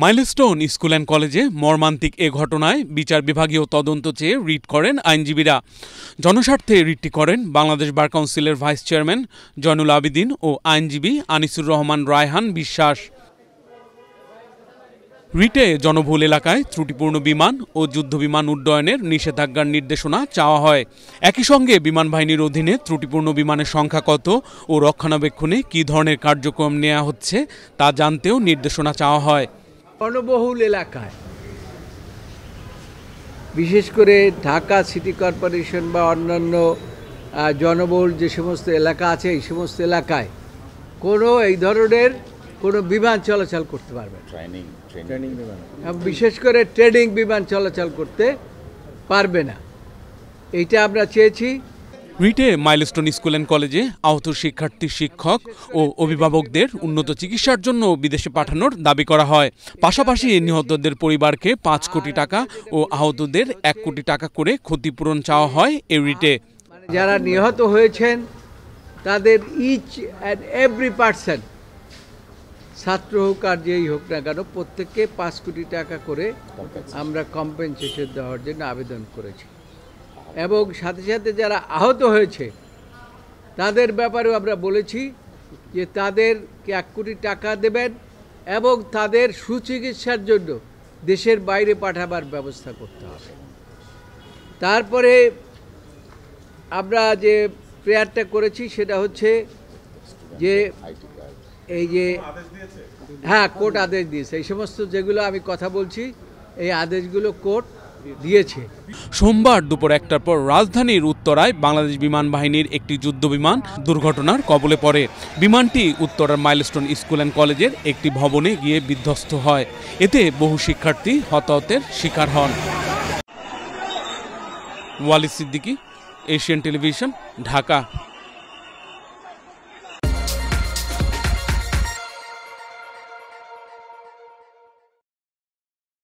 Milestone school and কলেজে মর্মান্তিক এ ঘটনায় বিচার বিভাগীয় তদন্ত চেয়ে রিট করেন আইনজীবীরা। জনস্বার্থে রিটটি করেন বাংলাদেশ বার কাউন্সিলের ভাইস চেয়ারম্যান জয়নুল আবেদিন ও আইনজীবী আনিসুর রহমান রায়হান বিশ্বাস। রিটে জনবহুল এলাকায় ত্রুটিপূর্ণ বিমান ও যুদ্ধবিমান উড্ডয়নের নিষেধাজ্ঞার নির্দেশনা চাওয়া হয়। একই সঙ্গে বিমান বাহিনীর অধীনে ত্রুটিপূর্ণ বিমানের সংখ্যা কত ও রক্ষণাবেক্ষণে কী ধরনের কার্যক্রম নেওয়া হচ্ছে তা জানতেও নির্দেশনা চাওয়া হয়। জনবহুল এলাকায় বিশেষ করে ঢাকা সিটি কর্পোরেশন বা অন্যান্য জনবহুল যে সমস্ত এলাকা আছে এই সমস্ত এলাকায় কোনো এই ধরনের কোনো বিমান চলাচল করতে পারবে না, বিশেষ করে ট্রেনিং বিমান চলাচল করতে পারবে না, এইটা আমরা চেয়েছি। রিটে মাইলস্টোন স্কুল অ্যান্ড কলেজে আহত শিক্ষার্থী, শিক্ষক ও অভিভাবকদের উন্নত চিকিৎসার জন্য বিদেশে পাঠানোর দাবি করা হয়। পাশাপাশি নিহতদের পরিবারকে 5 কোটি টাকা ও আহতদের 1 কোটি টাকা করে ক্ষতিপূরণ চাওয়া হয় এই রিটে। যারা নিহত হয়েছেন তাদের ইচ অ্যান্ড এভরি পার্সন, ছাত্র হোক আর যেই হোক না কেন, প্রত্যেককে 5 কোটি টাকা করে আমরা কম্পেনসেশন দেওয়ার জন্য আবেদন করেছি। এবং সাথে সাথে যারা আহত হয়েছে তাদের ব্যাপারেও আমরা বলেছি যে তাদেরকে 1 কোটি টাকা দেবেন এবং তাদের সুচিকিৎসার জন্য দেশের বাইরে পাঠাবার ব্যবস্থা করতে হবে। তারপরে আমরা যে প্রেয়ারটা করেছি সেটা হচ্ছে যে এই যে কোর্ট আদেশ দিয়েছে, এই সমস্ত যেগুলো আমি কথা বলছি এই আদেশগুলো কোর্ট দিয়েছে। সোমবার দুপুর 1টার পর রাজধানীর উত্তরায় বাংলাদেশ বিমান বাহিনীর একটি যুদ্ধবিমান দুর্ঘটনার কবলে পড়ে। বিমানটি উত্তরার মাইলস্টোন স্কুল অ্যান্ড কলেজের একটি ভবনে গিয়ে বিধ্বস্ত হয়। এতে বহু শিক্ষার্থী হতাহতের শিকার হন। Walid Siddiqui, Asian television, Dhaka.